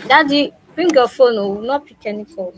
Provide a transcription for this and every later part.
Daddy, bring your phone. Oh, we will not pick any call.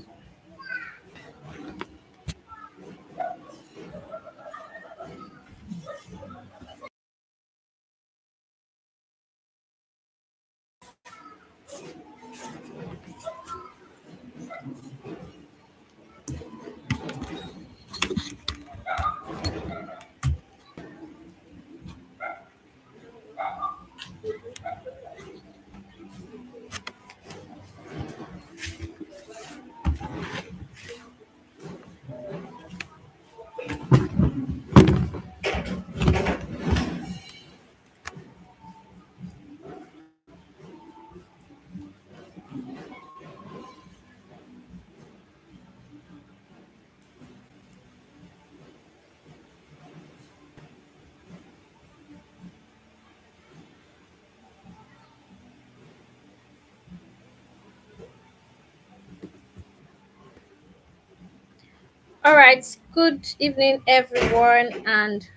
All right. Good evening, everyone, and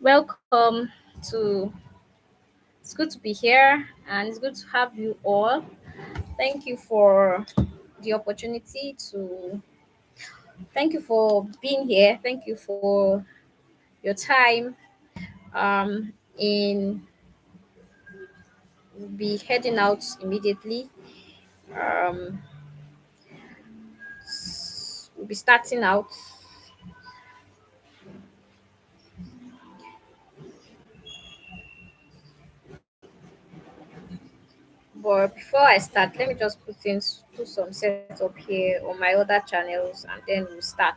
welcome to. It's good to be here, and it's good to have you all. Thank you for the opportunity to. Thank you for being here. Thank you for your time. In We'll be heading out immediately. Um, we'll be starting out. But before I start, let me just put some setup here on my other channels, and then we'll start.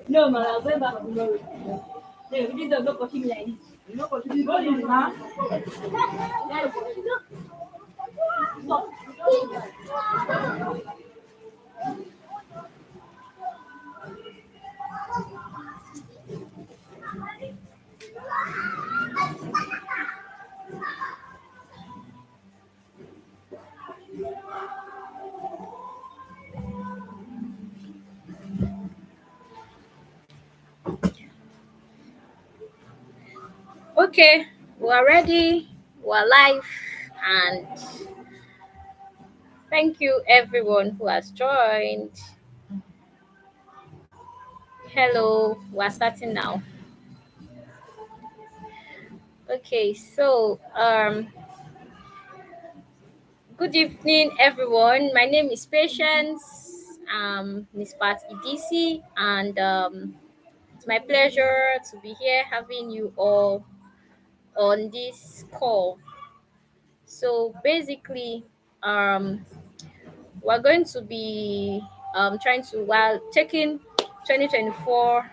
No, man, I'll go back tomorrow. No, we did not go him like this. You know what you go, huh? Okay, we're ready. We're live, and thank you everyone who has joined. Hello, we're starting now. Okay, so good evening everyone. My name is Patience. Miss Pat EDC, and it's my pleasure to be here having you all on this call. So basically, um, we're going to be trying to, while taking 2024,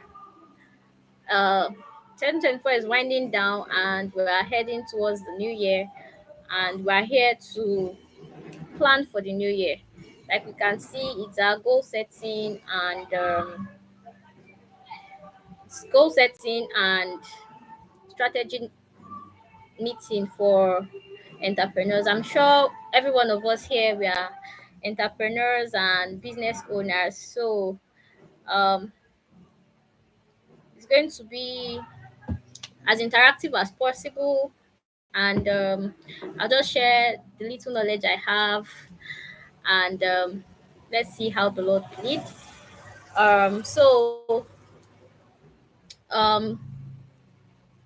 uh, 2024 is winding down and we are heading towards the new year, and we're here to plan for the new year. Like we can see, it's our goal setting and strategy meeting for entrepreneurs. I'm sure every one of us here, we are entrepreneurs and business owners. So um, it's going to be as interactive as possible. And I'll just share the little knowledge I have, and let's see how the Lord lead. So um,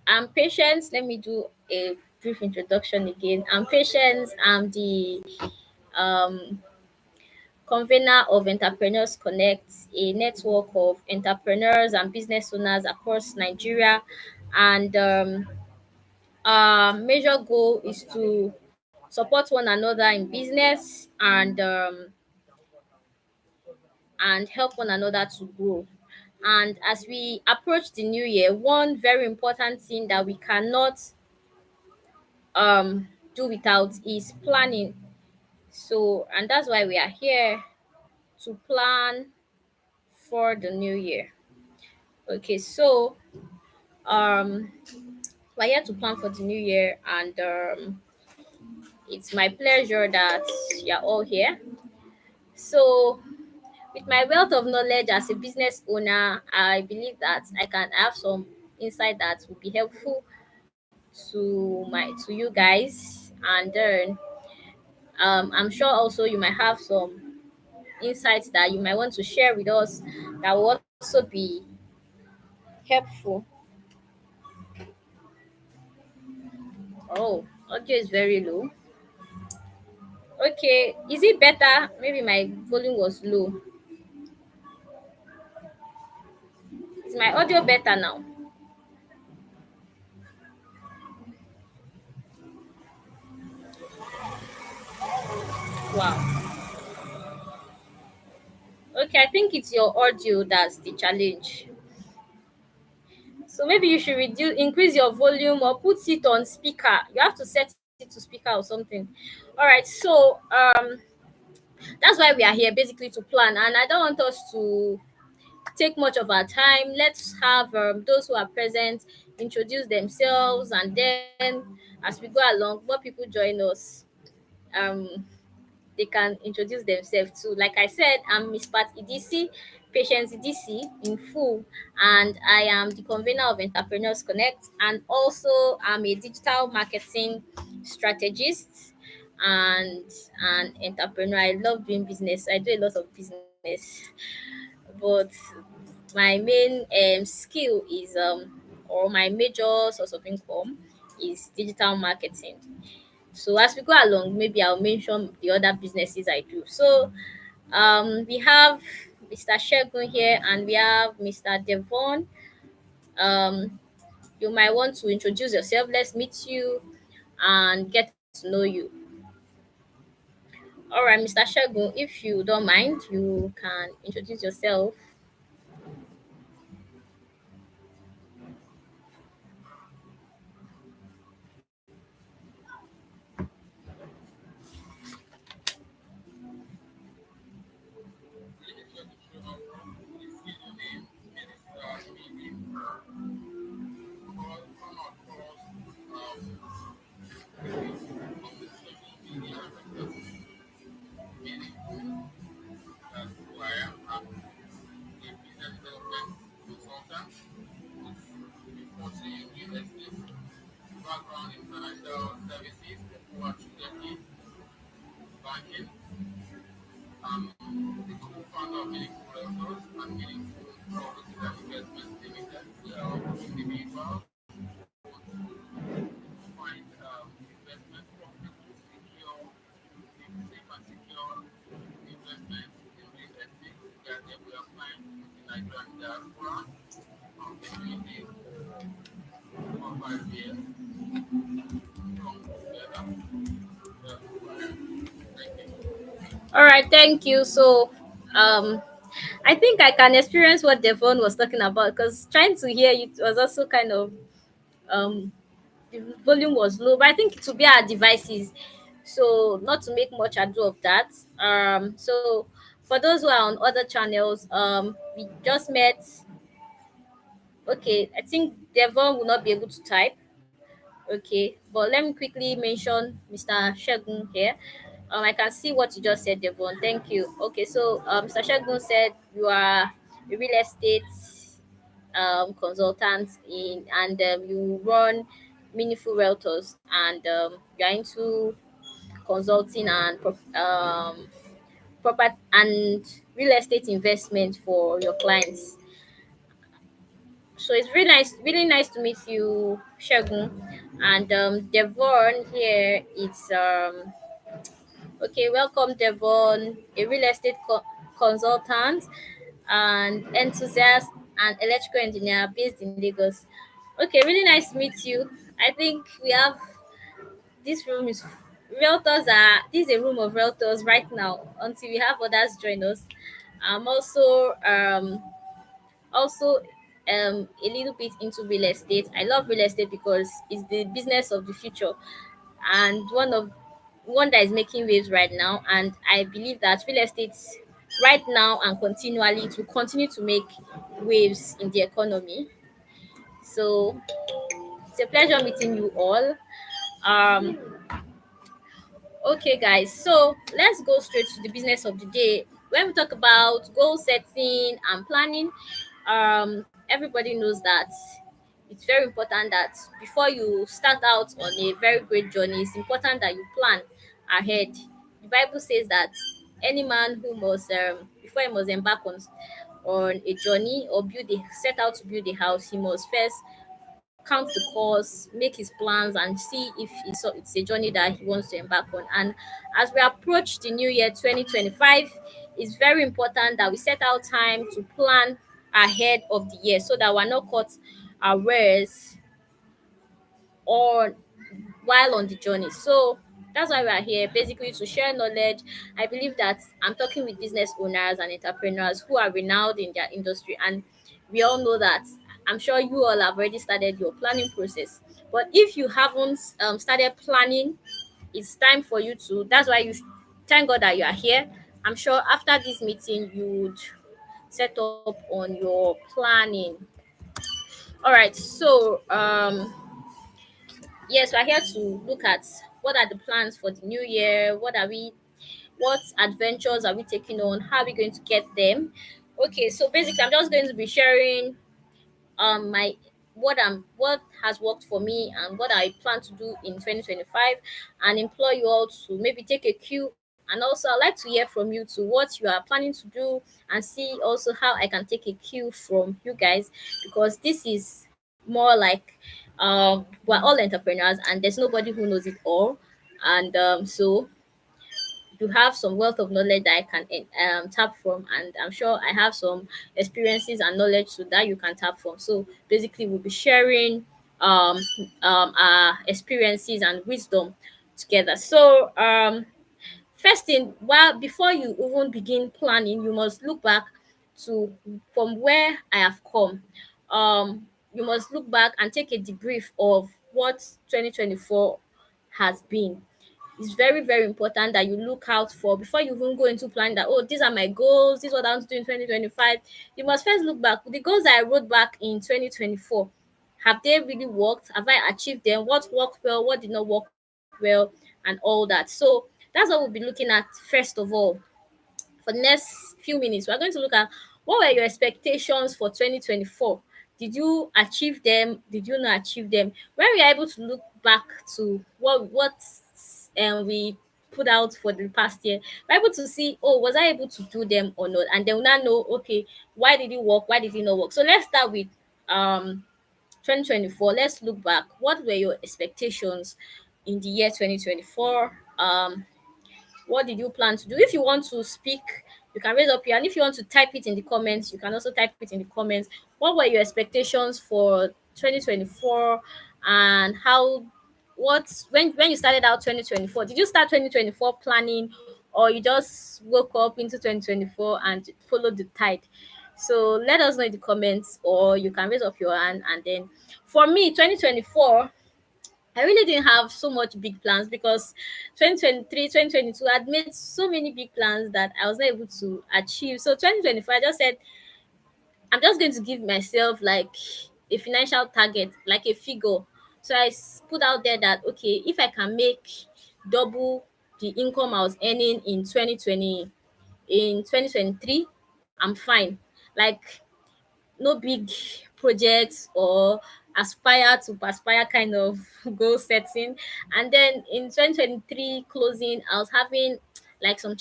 I'm Patience. Let me do a brief introduction again. I'm Patience. I'm the um, convener of Entrepreneurs Connect, a network of entrepreneurs and business owners across Nigeria. And our major goal is to support one another in business and help one another to grow. And as we approach the new year, one very important thing that we cannot do without is planning. So, and that's why we are here to plan for the new year. Okay, so um, we're here to plan for the new year, and it's my pleasure that you're all here. So, with my wealth of knowledge as a business owner, I believe that I can have some insight that will be helpful to you guys, and then I'm sure also you might have some insights that you might want to share with us that will also be helpful. Oh, audio is very low. Okay, is it better? Maybe my volume was low. Is my audio better now? Wow. Okay, I think it's your audio that's the challenge. So maybe you should increase your volume or put it on speaker. You have to set it to speaker or something. All right, so that's why we are here basically to plan, and I don't want us to take much of our time. Let's have those who are present introduce themselves, and then as we go along, more people join us. Um, they can introduce themselves too. Like I said, I'm Miss Pat Idisi, Patience Idisi in full, and I am the convener of Entrepreneurs Connect, and also I'm a digital marketing strategist and an entrepreneur. I love doing business. I do a lot of business, but my main skill is or my major source of income is digital marketing. So as we go along, maybe I'll mention the other businesses I do. So we have Mr. Shegun here and we have Mr. Devon. Um, you might want to introduce yourself. Let's meet you and get to know you. All right, Mr. Shegun, if you don't mind, you can introduce yourself. All right, thank you. So, um, I think I can experience what Devon was talking about because trying to hear it was also kind of um the volume was low, but I think it will be our devices. So not to make much ado of that. So for those who are on other channels, we just met. Okay, I think Devon will not be able to type. Okay, but let me quickly mention Mr. Shegun here. I can see what you just said, Devon. Thank you. Okay, so Mr. Shegun said you are a real estate consultant in, and you run meaningful realtors, and you're into consulting and property and real estate investment for your clients. So it's really nice to meet you, Shagun. And Devon here, it's okay. Welcome, Devon, a real estate consultant and enthusiast and electrical engineer based in Lagos. Okay, really nice to meet you. I think we have this room is realtors are this is a room of realtors right now until we have others join us. I'm also a little bit into real estate. I love real estate because it's the business of the future. and one that is making waves right now. And I believe that real estate right now and continually to continue to make waves in the economy. So it's a pleasure meeting you all. Um, okay, guys. So let's go straight to the business of the day. When we talk about goal setting and planning, everybody knows that it's very important that before you start out on a very great journey, it's important that you plan ahead. The Bible says that any man who must before he must embark on a journey or set out to build a house, he must first count the cost, make his plans, and see if it's a journey that he wants to embark on. And as we approach the new year 2025, it's very important that we set out time to plan ahead of the year so that we're not caught unawares or while on the journey. So that's why we are here, basically to share knowledge. I believe that I'm talking with business owners and entrepreneurs who are renowned in their industry, and we all know that. I'm sure you all have already started your planning process. But if you haven't started planning, it's time for you to. That's why you thank God that you are here. I'm sure after this meeting, you would set up on your planning. All right. So yes, we're here to look at what are the plans for the new year. What adventures are we taking on? How are we going to get them? Okay, so basically I'm just going to be sharing my what has worked for me and what I plan to do in 2025, and implore you all to maybe take a cue. And also I'd like to hear from you to what you are planning to do, and see also how I can take a cue from you guys, because this is more like we're all entrepreneurs and there's nobody who knows it all. And so you have some wealth of knowledge that I can tap from, and I'm sure I have some experiences and knowledge so that you can tap from. So basically, we'll be sharing our experiences and wisdom together. So first thing, while before you even begin planning, you must look back to from where I have come. You must look back and take a debrief of what 2024 has been. It's very, very important that you look out for before you even go into plan that, oh, these are my goals, this is what I want to do in 2025. You must first look back. The goals that I wrote back in 2024, have they really worked? Have I achieved them? What worked well? What did not work well? And all that. So that's what we'll be looking at first of all. For the next few minutes, we're going to look at what were your expectations for 2024. Did you achieve them? Did you not achieve them? When we are able to look back to what we put out for the past year, we're able to see, oh, was I able to do them or not? And then we now know, okay, why did it work? Why did it not work? So let's start with um 2024. Let's look back. What were your expectations in the year 2024? What did you plan to do? If you want to speak, you can raise up your hand. If you want to type it in the comments, you can also type it in the comments. What were your expectations for 2024, and how what when you started out 2024? Did you start 2024 planning, or you just woke up into 2024 and followed the tide? So let us know in the comments, or you can raise up your hand. And then for me, 2024, I really didn't have so much big plans because 2023, 2022, I'd made so many big plans that I was not able to achieve. So 2024, I just said, I'm just going to give myself like a financial target, like a figure. So put out there that, okay, if I can make double the income I was earning in 2023, I'm fine. Like, no big projects or aspire to perspire kind of goal setting. And then in 2023 closing, I was having like some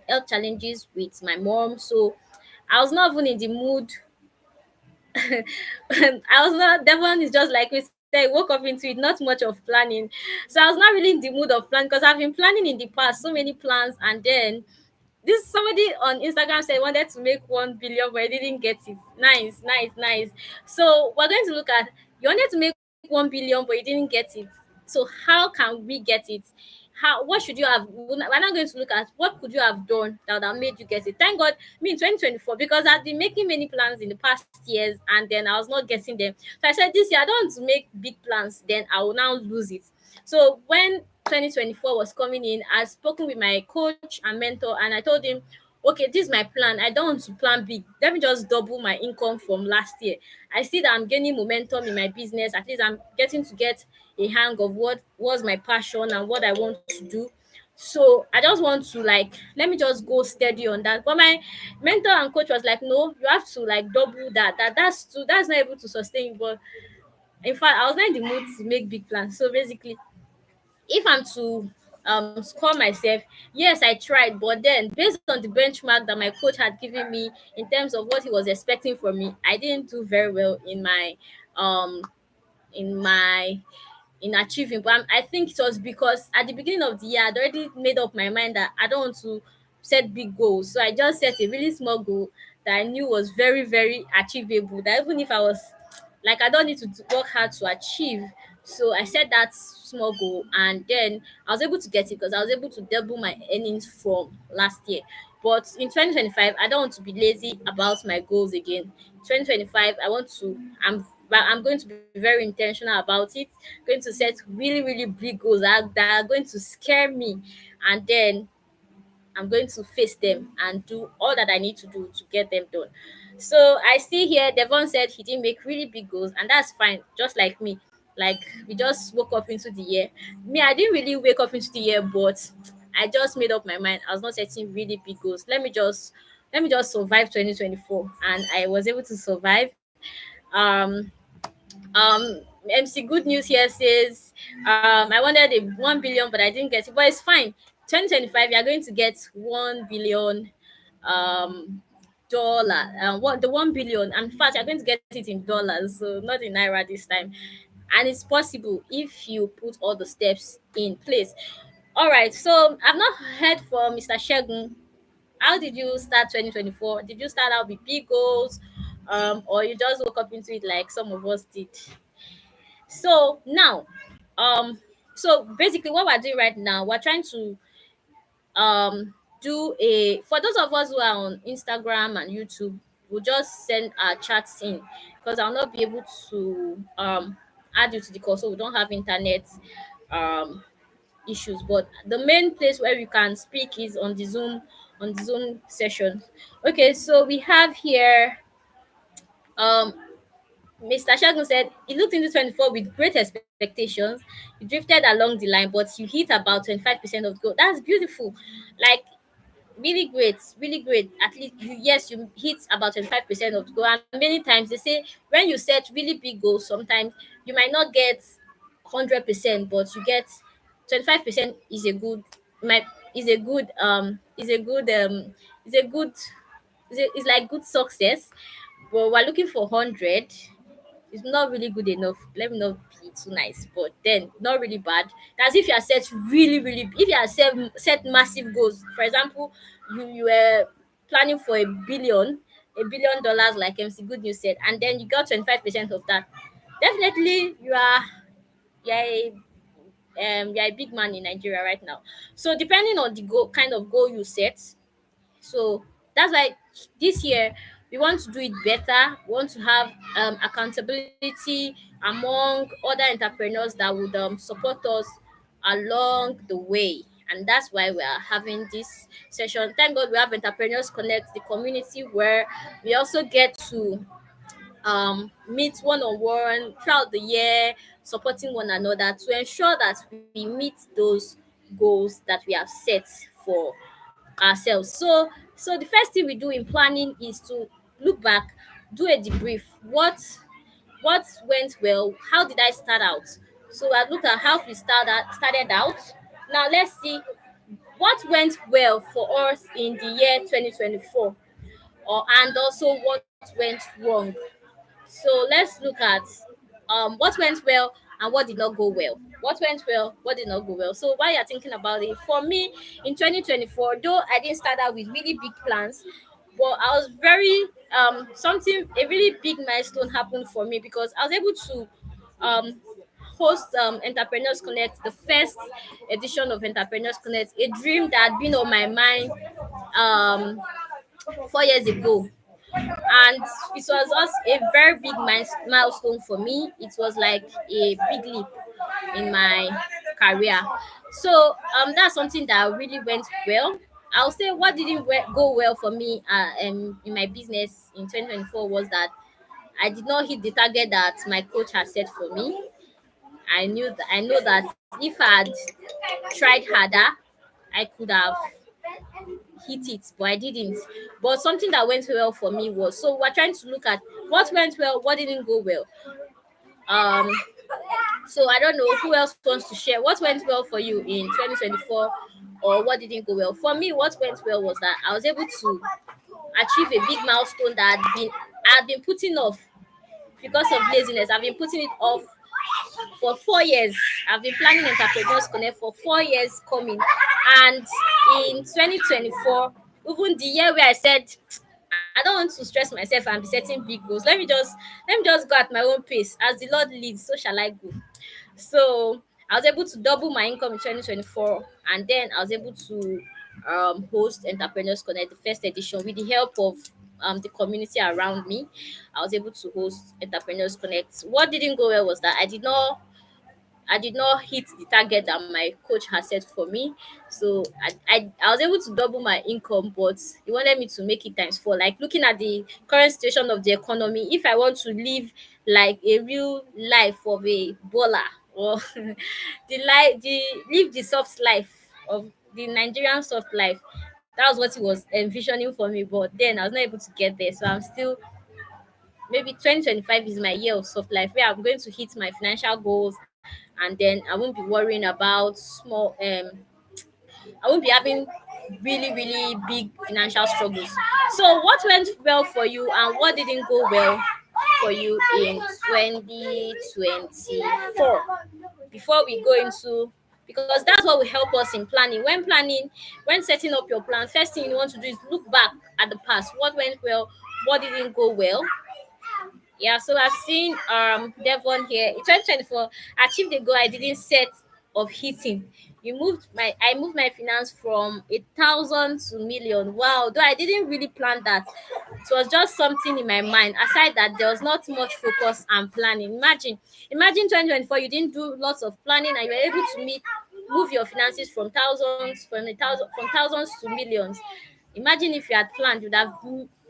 health challenges with my mom. So I was not even in the mood. I was not, Devon is just like we said, woke up into it, not much of planning. So I was not really in the mood of planning because I've been planning in the past, so many plans. And then this somebody on Instagram said wanted to make 1 billion, but I didn't get it. Nice, nice, nice. So we're going to look at, you wanted to make 1 billion, but you didn't get it. So how can we get it? How what should you have? We're not going to look at what could you have done that would have made you get it. Thank God, me in 2024, because I've been making many plans in the past years and then I was not getting them. So I said this year I don't want to make big plans, then I will now lose it. So when 2024 was coming in, I had spoken with my coach and mentor, and I told him, okay, this is my plan. I don't want to plan big. Let me just double my income from last year. I see that I'm gaining momentum in my business. At least I'm getting to get a hang of what was my passion and what I want to do. So I just want to like, let me just go steady on that. But my mentor and coach was like, no, you have to like double that. That's not able to sustain you. But in fact, I was not in the mood to make big plans. So basically, if I'm to score myself, yes, I tried, but then based on the benchmark that my coach had given me in terms of what he was expecting from me, I didn't do very well um in my in achieving. But I think it was because at the beginning of the year, I'd already made up my mind that I don't want to set big goals. So I just set a really small goal that I knew was very, very achievable. That even if I was like, I don't need to work hard to achieve. So I set that small goal, and then I was able to get it because I was able to double my earnings from last year. But in 2025, I don't want to be lazy about my goals again. 2025, I want to, I'm going to be very intentional about it, going to set really, really big goals that are going to scare me, and then I'm going to face them and do all that I need to do to get them done. So I see here Devon said he didn't make really big goals, and that's fine, just like me. Like, we just woke up into the year. Me, I didn't really wake up into the year, but I just made up my mind. I was not setting really big goals. Let me just survive 2024, and I was able to survive. Um MC Good News here says, I wanted a 1 billion, but I didn't get it. But it's fine. 2025, you're going to get 1 billion um dollar. What the 1 billion? In fact, you're going to get it in dollars, so not in naira this time. And it's possible if you put all the steps in place. All right. So I've not heard from Mr. Shegun. How did you start 2024? Did you start out with big goals, or you just woke up into it like some of us did? So now, um, so basically, what we're doing right now, we're trying to do a, for those of us who are on Instagram and YouTube, we'll just send our chats in because I'll not be able to add you to the call, so we don't have internet um issues. But the main place where we can speak is on the Zoom session. Okay, so we have here um Mr. Shagun said he looked into 24 with great expectations. He drifted along the line, but you hit about 25% of goal. That's beautiful. Like, really great, really great. At least yes, you hit about 25% of the goal. And many times they say when you set really big goals, sometimes you might not get 100%, but you get 25% is a good, might is a good is a good is a good is like good success. But we're looking for 100. It's not really good enough. Let me not be too nice, but then not really bad. That's if you are set really, really. If you are set massive goals. For example, you were planning for $1 billion, like MC Good News said, and then you got 25% of that. Definitely, you are a you're a big man in Nigeria right now. So depending on the goal, kind of goal you set, so that's why this year we want to do it better. We want to have accountability among other entrepreneurs that would support us along the way. And that's why we are having this session. Thank God we have Entrepreneurs Connect, the community where we also get to meet one on one throughout the year, supporting one another to ensure that we meet those goals that we have set for ourselves. So the first thing we do in planning is to look back, do a debrief. What went well? How did I start out? So I look at how we started out. Now let's see what went well for us in the year 2024, and also what went wrong. So let's look at what went well and what did not go well. What went well, what did not go well. So while you're thinking about it, for me in 2024, though I didn't start out with really big plans, but I was very something a really big milestone happened for me because I was able to um host Entrepreneurs Connect, the first edition of Entrepreneurs Connect, a dream that had been on my mind um 4 years ago. And it was also a very big milestone for me. It was like a big leap in my career. So that's something that really went well. I'll say what didn't go well for me in my business in 2024 was that I did not hit the target that my coach had set for me. I know that if I had tried harder, I could have hit it, but I didn't. But something that went well for me was, so we're trying to look at what went well, what didn't go well. Um, so I don't know who else wants to share what went well for you in 2024 or what didn't go well. For me, what went well was that I was able to achieve a big milestone that I've been putting off because of laziness. I've been putting it off for 4 years. I've been planning Entrepreneurs Connect for 4 years coming. And in 2024, even the year where I said, I don't want to stress myself and be setting big goals. Let me just go at my own pace. As the Lord leads, so shall I go. So I was able to double my income in 2024, and then I was able to host Entrepreneurs Connect, the first edition, with the help of the community around me. I was able to host Entrepreneurs Connect. What didn't go well was that I did not hit the target that my coach had set for me. So I was able to double my income, but he wanted me to make it times four. Like looking at the current situation of the economy, if I want to live like a real life of a baller or the live the soft life of the Nigerian soft life, that was what he was envisioning for me. But then I was not able to get there. So I'm still, maybe 2025 is my year of soft life where I'm going to hit my financial goals, and then I won't be worrying about I won't be having really big financial struggles. So what went well for you and what didn't go well for you in 2024? Before we go into, because that's what will help us in planning, when setting up your plan, first thing you want to do is look back at the past. What went well, what didn't go well. Yeah, so I've seen Devon here. In 2024, I achieved the goal I didn't set of hitting. I moved my finance from 1,000 to million. Wow, though I didn't really plan that. It was just something in my mind. Aside that, there was not much focus and planning. Imagine 2024, you didn't do lots of planning and you were able to move your finances from thousands to millions. Imagine if you had planned, you'd have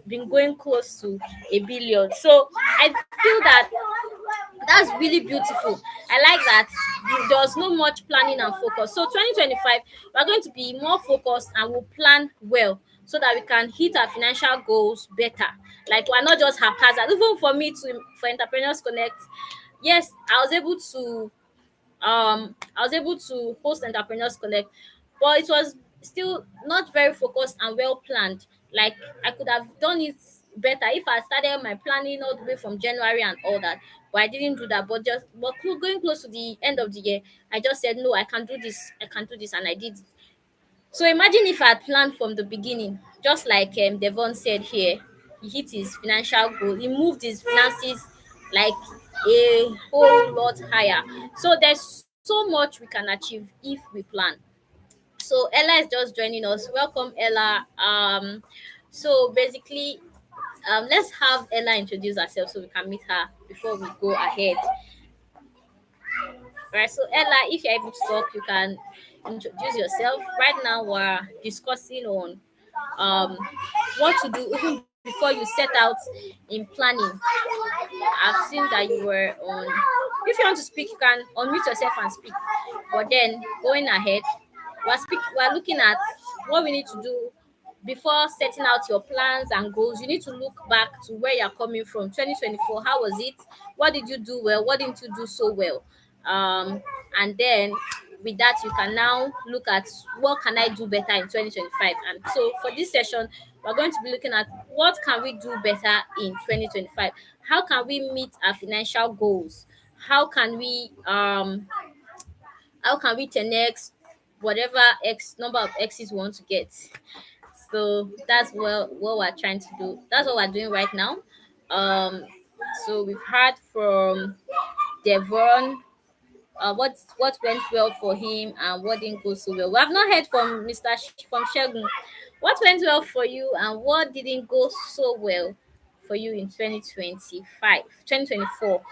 been going close to a billion. So I feel that that's really beautiful. I like that there was no much planning and focus. So 2025, we're going to be more focused and we'll plan well so that we can hit our financial goals better. Like we're not just haphazard. Even for me to for Entrepreneurs Connect, yes, I was able to host Entrepreneurs Connect, but it was still not very focused and well planned. Like I could have done it better if I started my planning all the way from January and all that. But I didn't do that. Going close to the end of the year, I just said no, I can do this, and I did it. So imagine if I had planned from the beginning, just like Devon said here, he hit his financial goal, he moved his finances like a whole lot higher. So there's so much we can achieve if we plan. So Ella is just joining us. Welcome, Ella. So basically, let's have Ella introduce herself so we can meet her before we go ahead. Right, so Ella, if you're able to talk, you can introduce yourself. Right now, we're discussing on um, what to do even before you set out in planning. I've seen that you were on. If you want to speak, you can unmute yourself and speak. But then, going ahead, we're looking at what we need to do before setting out your plans and goals. You need to look back to where you're coming from. 2024, how was it? What did you do well? What didn't you do so well? And then with that, you can now look at what can I do better in 2025. And so for this session, we're going to be looking at what can we do better in 2025. How can we meet our financial goals? How can we um how can we 10x whatever x number of x's we want to get. So that's what we're trying to do. That's what we're doing right now. um so we've heard from Devon what went well for him and what didn't go so well. We have not heard from from Shegun. What went well for you and what didn't go so well for you in 2025, 2024?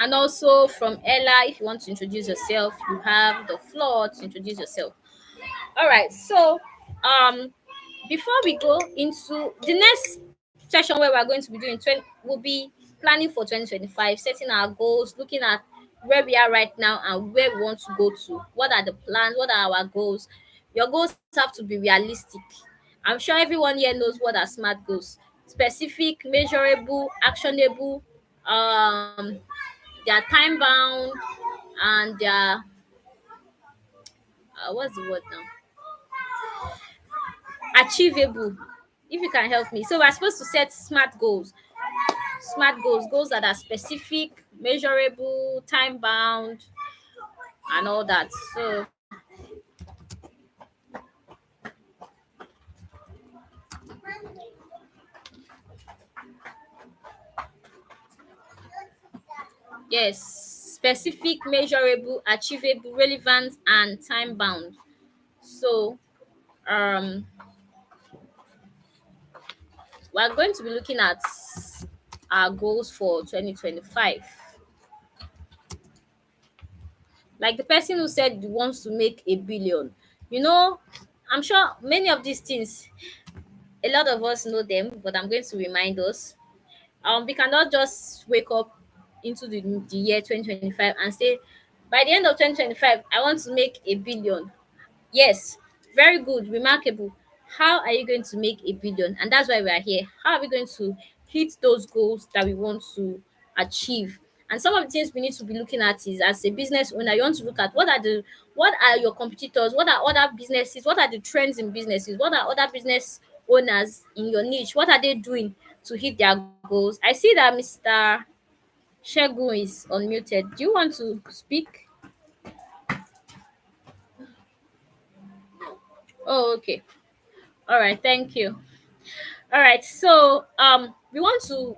And also from Ella, if you want to introduce yourself, you have the floor to introduce yourself. All right. So, um, before we go into the next session where we're going to be doing 20, we'll be planning for 2025, setting our goals, looking at where we are right now and where we want to go to. What are the plans? What are our goals? Your goals have to be realistic. I'm sure everyone here knows what are SMART goals: specific, measurable, actionable, um, they are time bound, and they are what's the word now? Achievable. If you can help me. So we're supposed to set smart goals, goals that are specific, measurable, time bound, and all that. So yes, specific, measurable, achievable, relevant, and time bound. So um we're going to be looking at our goals for 2025. Like the person who said he wants to make a billion. You know, I'm sure many of these things, a lot of us know them, but I'm going to remind us. We cannot just wake up into the year 2025 and say, by the end of 2025, I want to make a billion. Yes, very good, remarkable. How are you going to make a billion? And that's why we are here. How are we going to hit those goals that we want to achieve? And some of the things we need to be looking at is, as a business owner, you want to look at what are your competitors, what are other businesses, what are the trends in businesses, what are other business owners in your niche, what are they doing to hit their goals. I see that Mr. Shegun is unmuted. Do you want to speak? Oh, okay. All right, thank you. All right, so we want to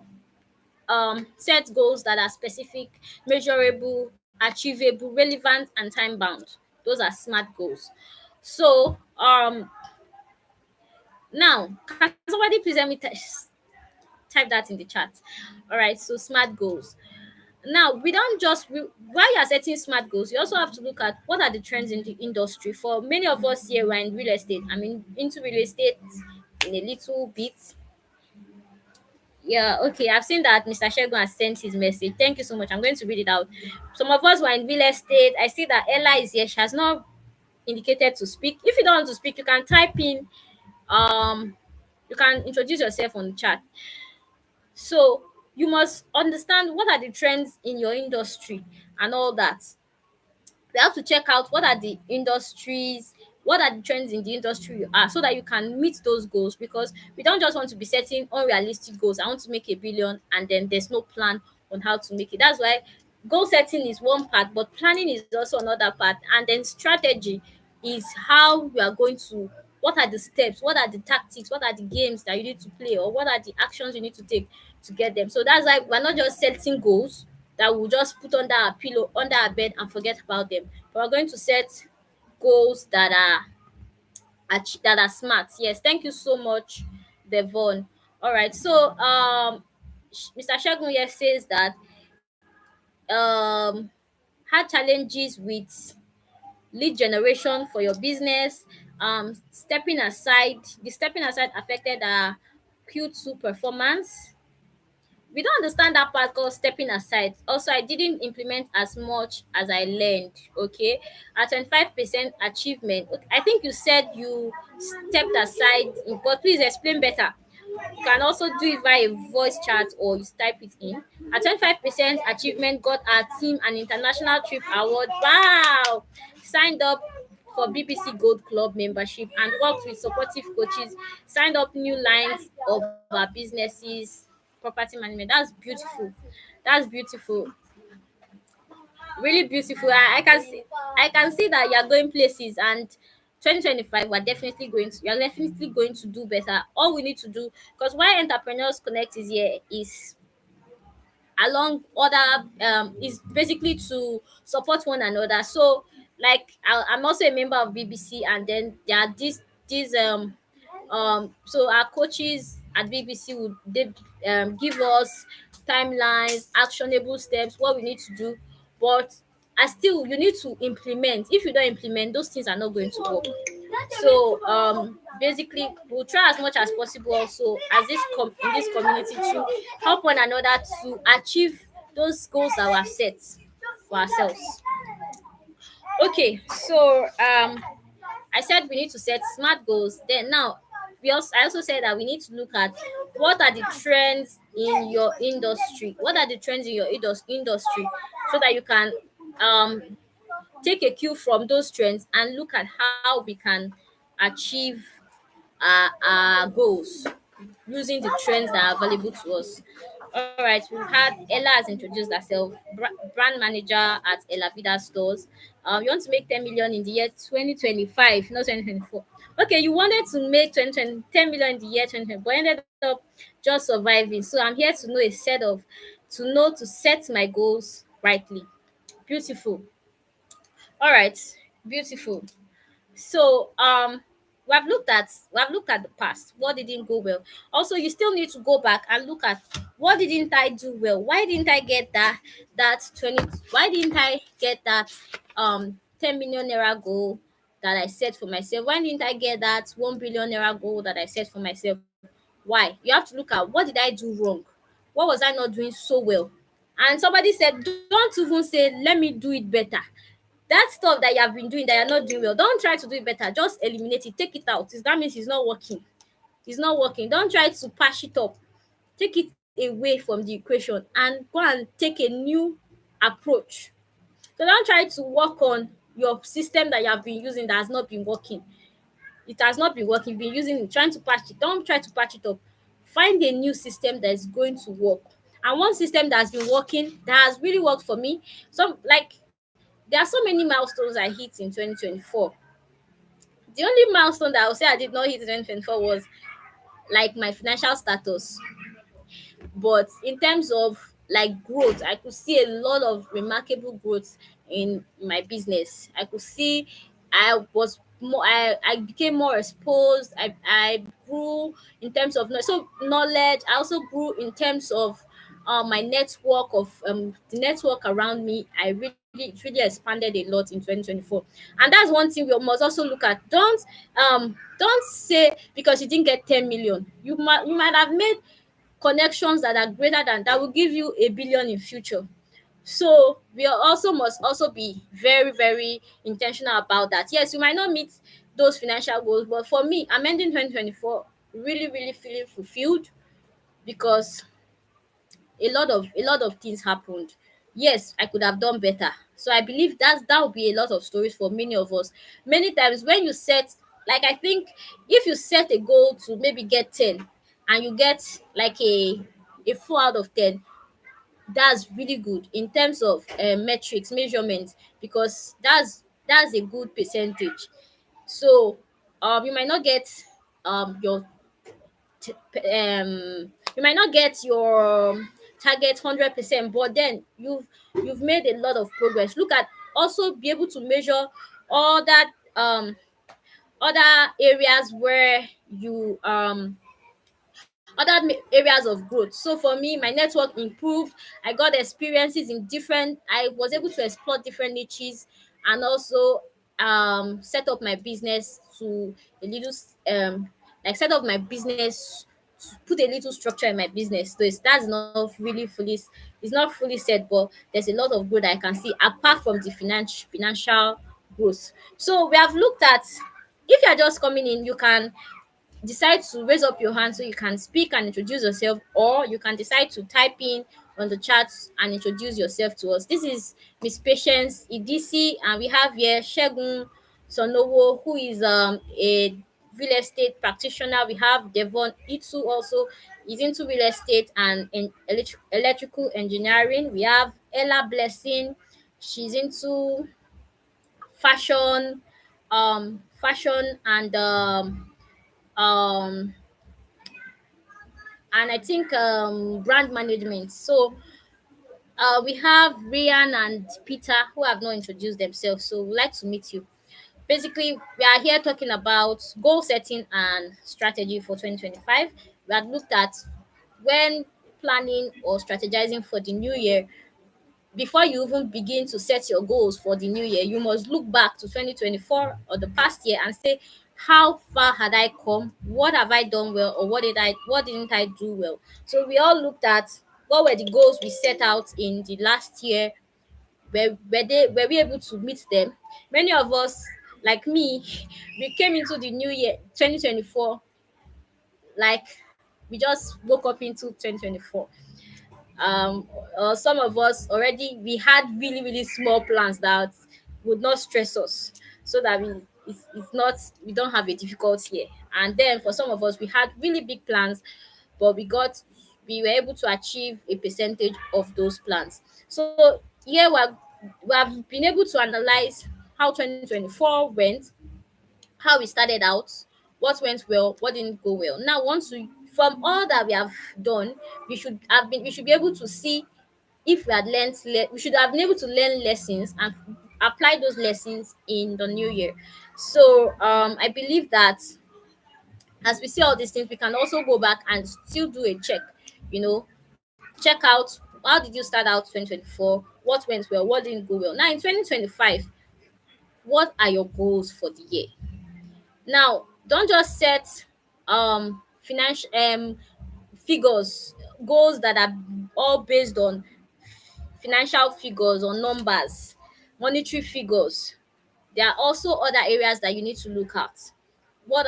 set goals that are specific, measurable, achievable, relevant, and time bound. Those are SMART goals. So now, can somebody please let me type that in the chat? All right, so SMART goals. Now, we don't just while you are setting SMART goals, you also have to look at what are the trends in the industry. For many of us here, we're in real estate. I mean, into real estate in a little bit. Yeah, okay. I've seen that Mr. Shegun has sent his message. Thank you so much. I'm going to read it out. Some of us were in real estate. I see that Ella is here. She has not indicated to speak. If you don't want to speak, you can type in you can introduce yourself on the chat. So you must understand what are the trends in your industry and all that. We have to check out what are the industries, what are the trends in the industry you are, so that you can meet those goals, because we don't just want to be setting unrealistic goals. I want to make a billion and then there's no plan on how to make it. That's why goal setting is one part, but planning is also another part, and then strategy is how we are going to, what are the steps, what are the tactics, what are the games that you need to play, or what are the actions you need to take to get them. So that's why we're not just setting goals that we'll just put under our pillow, under our bed, and forget about them. But we're going to set goals that are that are smart. Yes, thank you so much, Devon. All right, so Mr. Shagun here says that um had challenges with lead generation for your business. Stepping aside affected our Q2 performance. We don't understand that part called stepping aside. Also, I didn't implement as much as I learned. Okay, at 25% achievement. Okay, I think you said you stepped aside, but please explain better. You can also do it via voice chat or you type it in. At 25% achievement, got our team an international trip award. Wow! Signed up for BBC Gold Club membership and worked with supportive coaches. Signed up new lines of our businesses, property management. That's beautiful. That's beautiful. Really beautiful. I can see that you're going places, and 2025 you're definitely going to do better. All we need to do, because why Entrepreneurs Connect is here, is along other is basically to support one another. So like I'm also a member of BBC, and then there are these so our coaches at BBC would they give us timelines, actionable steps, what we need to do, but as still you need to implement. If you don't implement, those things are not going to work. So basically we'll try as much as possible also as in this community to help one another to achieve those goals that we have set for ourselves. Okay, so I said we need to set smart goals. Then now I also said that we need to look at what are the trends in your industry. What are the trends in your industry so that you can um take a cue from those trends and look at how we can achieve our goals using the trends that are available to us. All right, we've had Ella has introduced herself, brand manager at Ella Vida stores. You want to make 10 million in the year 2025, not 2024. Okay, you wanted to make 10 million in the year 2020, but ended up just surviving. So I'm here to know a set of to know to set my goals rightly. Beautiful. All right, beautiful. So we've looked at the past, what didn't go well. Also, you still need to go back and look at what didn't I do well. Why didn't I get that 20 why didn't I get that 10 million naira goal that I set for myself? Why didn't I get that 1 billion naira goal that I set for myself? Why? You have to look at what did I do wrong? What was I not doing so well? And somebody said, don't even say let me do it better. That stuff that you have been doing that you're not doing well, don't try to do it better. Just eliminate it, take it out. That means it's not working. It's not working. Don't try to patch it up. Take it away from the equation and go and take a new approach. So don't try to work on your system that you have been using that has not been working. It has not been working. You've been using it, trying to patch it. Don't try to patch it up. Find a new system that is going to work. And one system that has been working, that has really worked for me. Some like there are so many milestones I hit in 2024. The only milestone that I would say I did not hit in 2024 was like my financial status. But in terms of like growth, I could see a lot of remarkable growth in my business. I could see I became more exposed. I grew in terms of knowledge. I also grew in terms of my network of the network around me. It really expanded a lot in 2024. And that's one thing we must also look at. Don't say because you didn't get 10 million, you might have made connections that are greater than that will give you a billion in future. So we also must also be very, very intentional about that. Yes, you might not meet those financial goals, but for me, I'm ending 2024 really, really feeling fulfilled because a lot of things happened. Yes, I could have done better. So I believe that will be a lot of stories for many of us. Many times when you set, like I think if you set a goal to maybe get 10 and you get like a 4 out of 10, that's really good in terms of metrics measurements, because that's a good percentage. So you might not get your you might not get your target 100%, but then you've made a lot of progress. Look at, also be able to measure all that other areas where you areas of growth. So for me, my network improved. I got experiences in different, I was able to explore different niches, and also set up my business to a little like set up my business to put a little structure in my business. So that's not really it's not fully said, but there's a lot of growth I can see apart from the financial growth. So we have looked at, if you're just coming in, you can decide to raise up your hand so you can speak and introduce yourself, or you can decide to type in on the chat and introduce yourself to us. This is Miss Patience Idisi, and we have here Shegun Sonowo, who is a real estate practitioner. We have Devon Itu also, is into real estate and in electrical engineering. We have Ella Blessing, she's into fashion, fashion um and I think brand management. So we have Rian and Peter who have not introduced themselves. So we'd like to meet you. Basically, we are here talking about goal setting and strategy for 2025. we had looked at when planning or strategizing for the new year, before you even begin to set your goals for the new year, you must look back to 2024 or the past year and say, how far had I come? What have I done well, or what didn't I do well? So we all looked at what were the goals we set out in the last year. Were we able to meet them? Many of us, like me, we came into the new year 2024 like we just woke up into 2024. um some of us already, we had really really small plans that would not stress us, so that it's not, we don't have a difficult year. And then for some of us, we had really big plans, but we were able to achieve a percentage of those plans. So yeah, we have been able to analyze how 2024 went, how we started out, what went well, what didn't go well. Now, once we, from all that we have done, we should be able to see if we had we should have been able to learn lessons and apply those lessons in the new year. So I believe that as we see all these things, we can also go back and still do a check, check out how did you start out 2024, what went well, what didn't go well. Now in 2025, what are your goals for the year? Now, don't just set financial figures, goals that are all based on financial figures or numbers, monetary figures. There are also other areas that you need to look at. What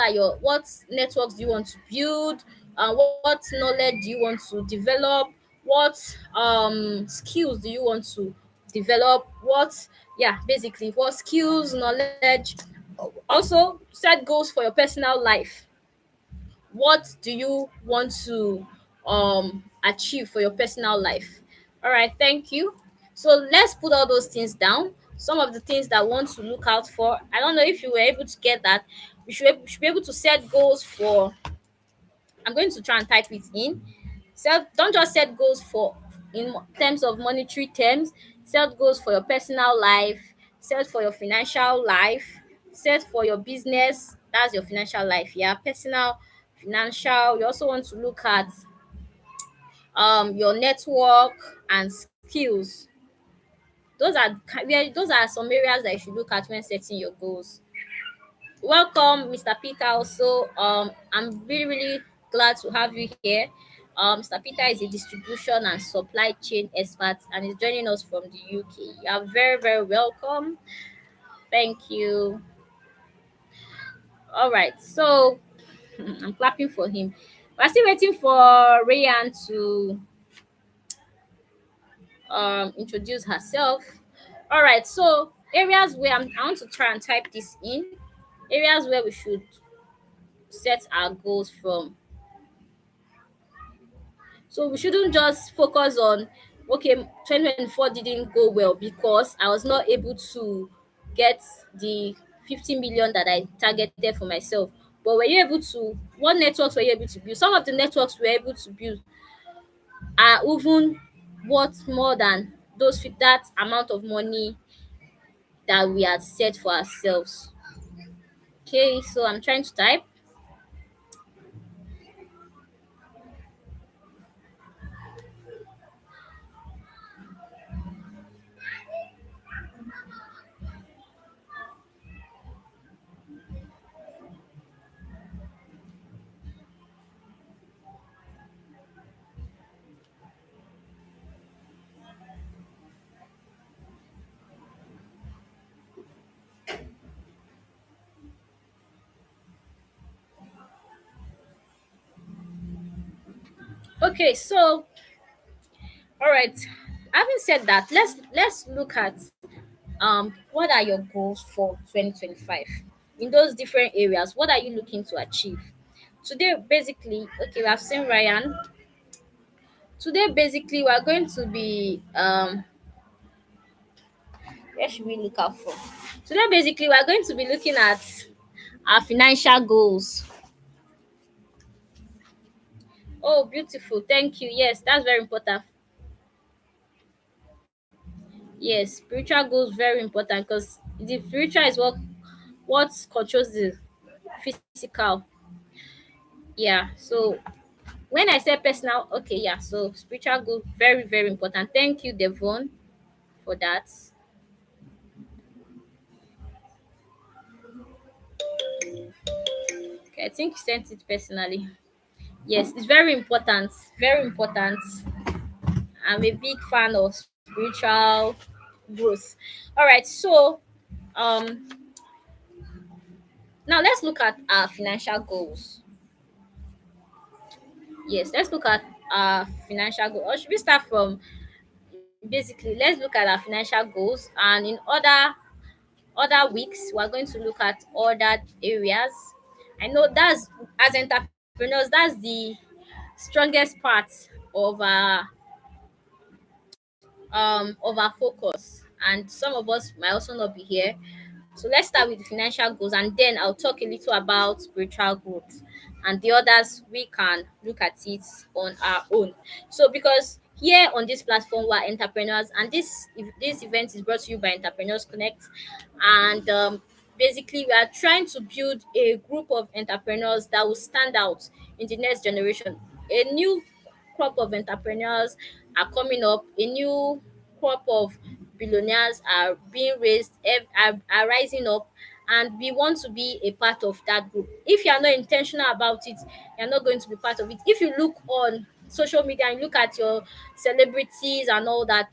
networks do you want to build? What knowledge do you want to develop? What skills do you want to develop? Basically, what skills, knowledge. Also, set goals for your personal life. What do you want to achieve for your personal life? All right, thank you. So let's put all those things down. Some of the things that I want to look out for. I don't know if you were able to get that. We should be able to set goals for. I'm going to try and type it in. Don't just set goals for in terms of monetary terms. Set goals for your personal life. Set for your financial life. Set for your business. That's your financial life. Yeah, personal, financial. You also want to look at your network and skills. Those are some areas that you should look at when setting your goals. Welcome, Mr. Peter. Also, I'm really, really glad to have you here. Mr. Peter is a distribution and supply chain expert and is joining us from the UK. You are very, very welcome. Thank you. All right, so I'm clapping for him. We're still waiting for Rayan to introduce herself. All right, so areas where I want to try and type this in. Areas where we should set our goals from. So we shouldn't just focus on, okay, 2024 didn't go well because I was not able to get the 50 million that I targeted for myself. But were you able to, what networks were you able to build? Some of the networks we were able to build are even worth more than that amount of money that we had set for ourselves. Okay, so I'm trying to type. Okay, so all right. Having said that, let's look at what are your goals for 2025 in those different areas. What are you looking to achieve today? Basically, okay, we have seen Ryan. Today basically we are going to be where should we look out for? Today basically we are going to be looking at our financial goals. Oh, beautiful, thank you. Yes, that's very important. Yes, spiritual goals very important because the spiritual is what controls the physical. Yeah, so When I say personal, okay, yeah, so spiritual goal, very, very important. Thank you, Devon, for that. Okay, I think you sent it personally. Yes, it's very important. Very important. I'm a big fan of spiritual growth. All right, so um now let's look at our financial goals. Yes, let's look at our financial goals. Or should we start from basically let's look at our financial goals, and in other weeks we're going to look at other areas. I know that's, as entrepreneurs, that's the strongest part of our focus, and some of us might also not be here. So let's start with the financial goals, and then I'll talk a little about spiritual growth, and the others we can look at it on our own. So because here on this platform we're entrepreneurs, and this event is brought to you by Entrepreneurs Connect, and basically we are trying to build a group of entrepreneurs that will stand out in the next generation. A new crop of entrepreneurs are coming up, a new crop of billionaires are being raised, are rising up, and we want to be a part of that group. If you are not intentional about it, you're not going to be part of it. If you look on social media and look at your celebrities and all that,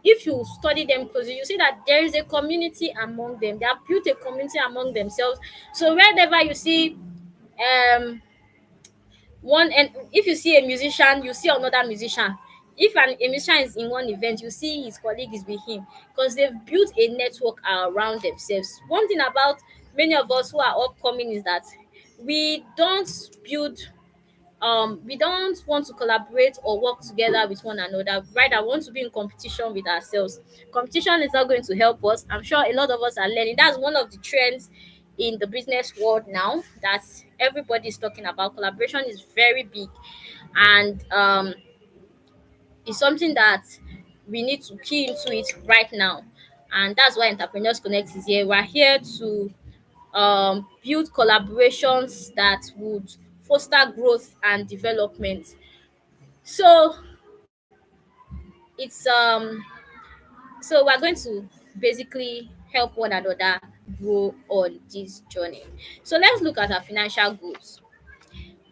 if you study them closely, you see that there is a community among them. They have built a community among themselves. So wherever you see um one, and if you see a musician, you see another musician. If a musician is in one event, you see his colleague is with him, because they've built a network around themselves. One thing about many of us who are upcoming is that we don't build we don't want to collaborate or work together with one another. Rather, we want to be in competition with ourselves. Competition is not going to help us. I'm sure a lot of us are learning. That's one of the trends in the business world now that everybody is talking about. Collaboration is very big, and it's something that we need to key into it right now. And that's why Entrepreneurs Connect is here. We're here to build collaborations that would foster growth and development. So it's so we're going to basically help one another grow on this journey. So let's look at our financial goals.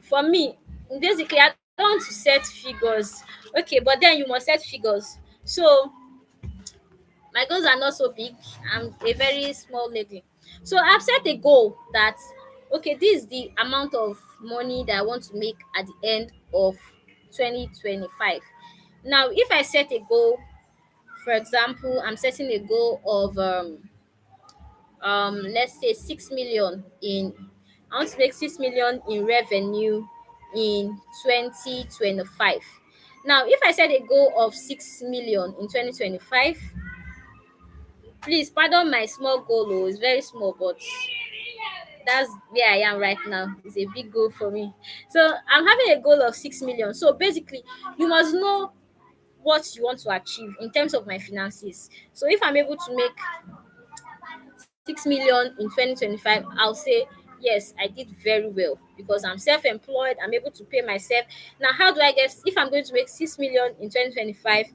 For me, basically, I don't want to set figures. Okay, but then you must set figures. So my goals are not so big. I'm a very small lady. So I've set a goal that, okay, this is the amount of money that I want to make at the end of 2025. Now, if I set a goal, for example, I'm setting a goal of let's say 6 million in, I want to make 6 million in revenue in 2025. Now, if I set a goal of 6 million in 2025, please pardon my small goal, oh, it's very small, but that's where I am right now. It's a big goal for me. So I'm having a goal of 6 million. So basically, you must know what you want to achieve in terms of my finances. So if I'm able to make 6 million in 2025, I'll say yes, I did very well because I'm self-employed. I'm able to pay myself. Now, how do I guess if I'm going to make 6 million in 2025?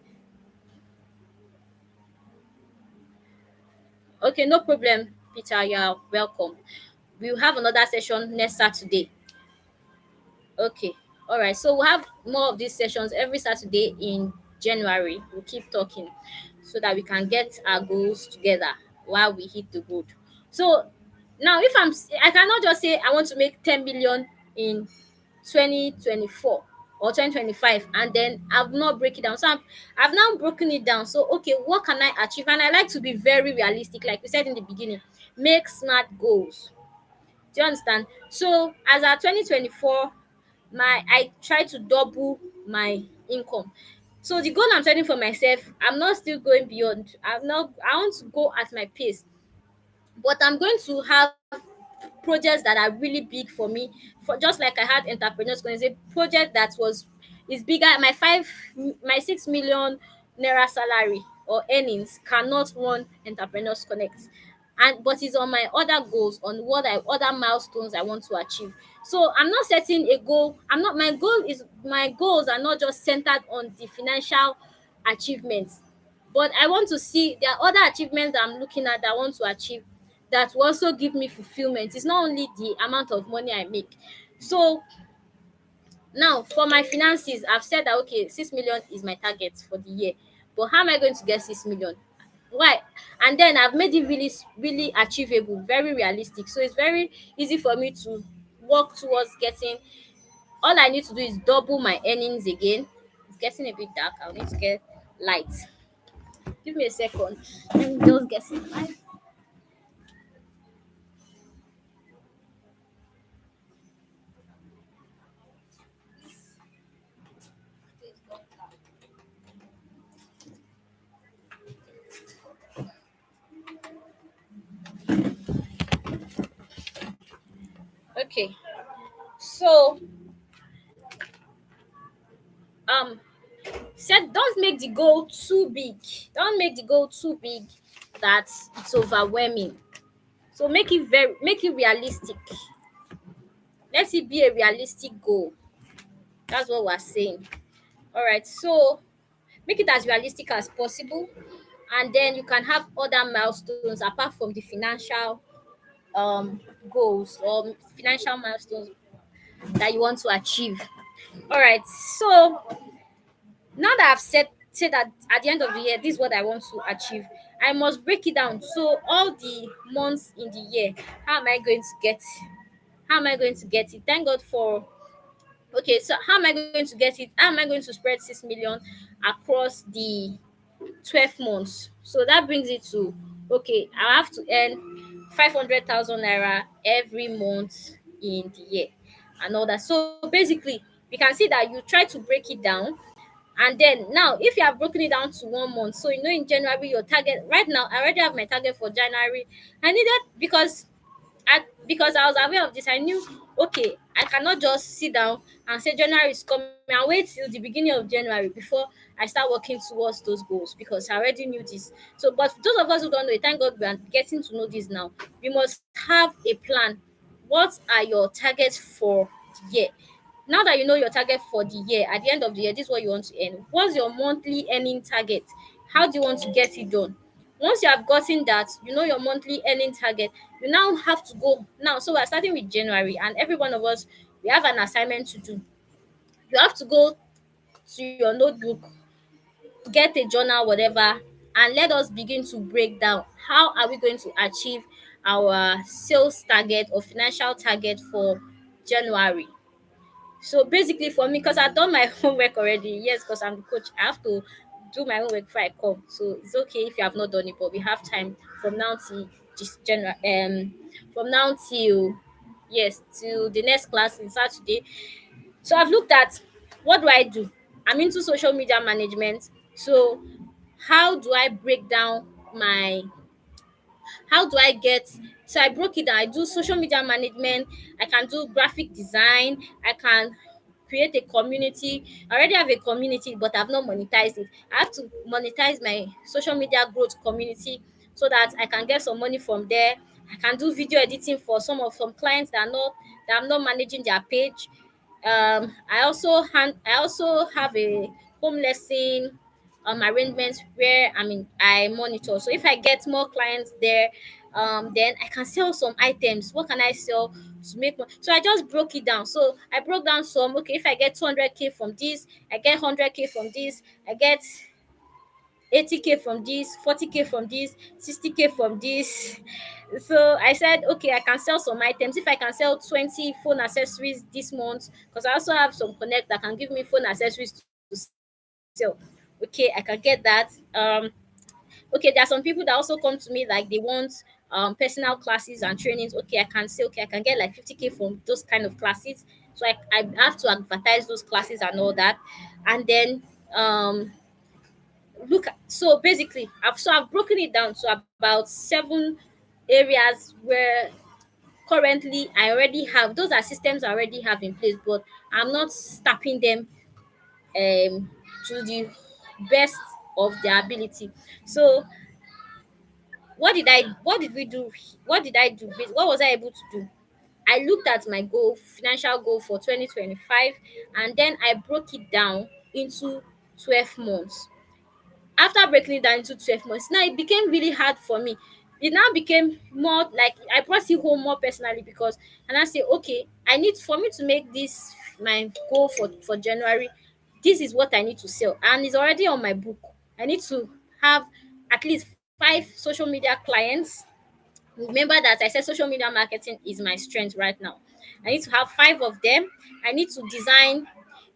Okay, no problem, Peter. You're welcome. We'll have another session next Saturday. Okay. All right. So we'll have more of these sessions every Saturday in January. We'll keep talking so that we can get our goals together while we hit the road. So now, if I cannot just say I want to make 10 million in 2024 or 2025, and then I've not break it down. So I've now broken it down. So okay, what can I achieve? And I like to be very realistic, like we said in the beginning. Make smart goals. Do you understand? So as our 2024, I try to double my income. So the goal I'm setting for myself, I'm not still going beyond. I want to go at my pace, but I'm going to have projects that are really big for me. For just like I had entrepreneurs going, a project that was is bigger. My 6 million naira salary or earnings cannot run Entrepreneurs Connect. and but it's on my other goals, on what I other milestones I want to achieve. So I'm not setting a goal. I'm not My goal is my goals are not just centered on the financial achievements, but I want to see there are other achievements that I'm looking at that I want to achieve that will also give me fulfillment. It's not only the amount of money I make. So now for my finances, I've said that okay, 6 million is my target for the year. But how am I going to get 6 million? Why? And then I've made it really achievable, very realistic. So it's very easy for me to work towards getting. All I need to do is double my earnings again. It's getting a bit dark. I'll need to get light. Give me a second. Let me just get some light. Okay. So um set don't make the goal too big. Don't make the goal too big that it's overwhelming. So make it realistic. Let it be a realistic goal. That's what we're saying. All right. So make it as realistic as possible, and then you can have other milestones apart from the financial um goals or financial milestones that you want to achieve. All right. So now that I've said that at the end of the year, this is what I want to achieve. I must break it down. So all the months in the year, how am I going to get? How am I going to get it? Thank God for. Okay, so how am I going to get it? How am I going to spread 6 million across the 12 months? So that brings it to okay, I have to earn 500,000 naira every month in the year and all that. So basically, you can see that you try to break it down, and then now, if you have broken it down to 1 month, so you know in January your target. Right now, I already have my target for January. I needed because I was aware of this. I knew okay, I cannot just sit down and say January is coming and wait till the beginning of January before I start working towards those goals because I already knew this. So, but for those of us who don't know it, thank God we are getting to know this now. We must have a plan. What are your targets for the year? Now that you know your target for the year, at the end of the year, this is what you want to earn. What's your monthly earning target? How do you want to get it done? Once you have gotten that, you know your monthly earning target, you now have to go now. So we're starting with January, and every one of us, we have an assignment to do. You have to go to your notebook, get a journal, whatever, and let us begin to break down how are we going to achieve our sales target or financial target for January. So basically, for me, because I've done my homework already, yes, because I'm the coach, I have to do my homework before I come. So it's okay if you have not done it, but we have time from now till just general from now till yes till the next class in Saturday. So I've looked at what do I do. I'm into social media management. So how do I break down my how do I get so I broke it down. I do social media management, I can do graphic design, I can create a community. I already have a community, but I've not monetized it. I have to monetize my social media growth community so that I can get some money from there. I can do video editing for some clients that I'm not managing their page. I also have a home lesson arrangements where I monitor. So if I get more clients there, then I can sell some items. What can I sell to make money? So I just broke it down. So I broke down some. Okay, if I get 200K from this, I get 100K from this, I get 80K from this, 40K from this, 60K from this. So I said, okay, I can sell some items. If I can sell 20 phone accessories this month, because I also have some connect that can give me phone accessories to sell. Okay, I can get that. Okay, there are some people that also come to me like they want personal classes and trainings. Okay, I can say okay, I can get like 50K from those kind of classes. So I have to advertise those classes and all that. And then so basically I've broken it down to about 7 areas where currently I already have those are systems I already have in place, but I'm not tapping them to the best of their ability. So what did we do? What did I do? What was I able to do? I looked at my goal, financial goal for 2025, and then I broke it down into 12 months. After breaking it down into 12 months, now it became really hard for me. It now became more like I brought it home more personally, because and I say, okay, I need for me to make this my goal for January. This is what I need to sell, and it's already on my book. I need to have at least 5 social media clients. Remember that I said social media marketing is my strength right now. I need to have 5 of them. I need to design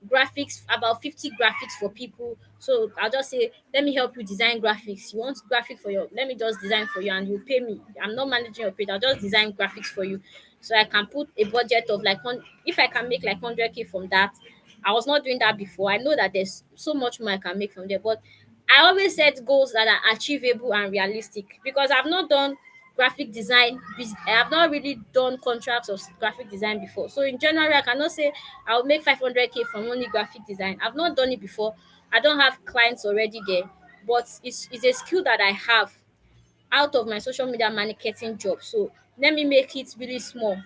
graphics, about 50 graphics for people. So I'll just say, let me help you design graphics. You want graphic for your, let me just design for you and you pay me. I'm not managing your page. I'll just design graphics for you. So I can put a budget of like if I can make like 100K from that. I was not doing that before. I know that there's so much more I can make from there, but I always set goals that are achievable and realistic, because I've not done graphic design. I have not really done contracts of graphic design before. So in January, I cannot say I'll make 500K from only graphic design. I've not done it before. I don't have clients already there, but it's a skill that I have out of my social media marketing job. So let me make it really small,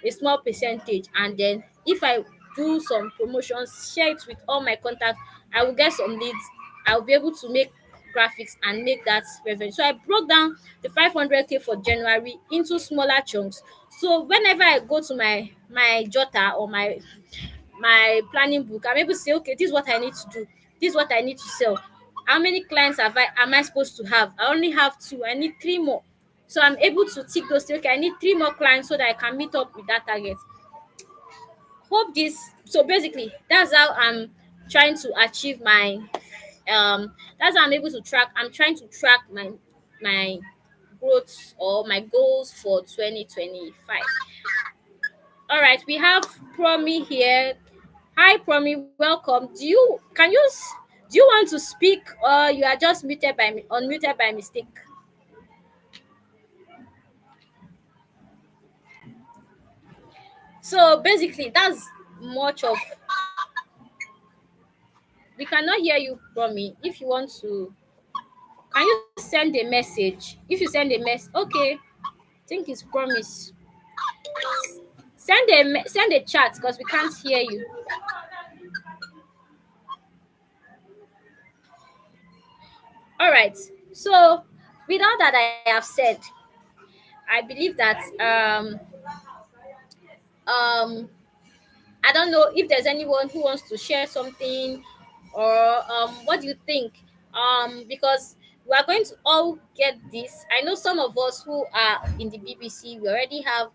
a small percentage, and then if I do some promotions, share it with all my contacts, I will get some leads. I'll be able to make graphics and make that revenue. So I broke down the 500K for January into smaller chunks. So whenever I go to my jotter or my planning book, I'm able to say, okay, this is what I need to do. This is what I need to sell. How many clients am I supposed to have? I only have 2. I need 3 more. So I'm able to tick those. Say, okay, I need 3 more clients so that I can meet up with that target. Hope this. So basically, that's how I'm trying to achieve my. That's how I'm able to track. I'm trying to track my growth or my goals for 2025. All right, we have Promi here. Hi, Promi, welcome. Do you want to speak, or you are just unmuted by mistake? So basically, that's much of. We cannot hear you, Promi. If you want to, can you send a message? If you send a okay. I think it's promise. Send a chat because we can't hear you. All right. So with all that I have said, I believe that um I don't know if there's anyone who wants to share something, or what do you think? Because we are going to all get this. I know some of us who are in the BBC, we already have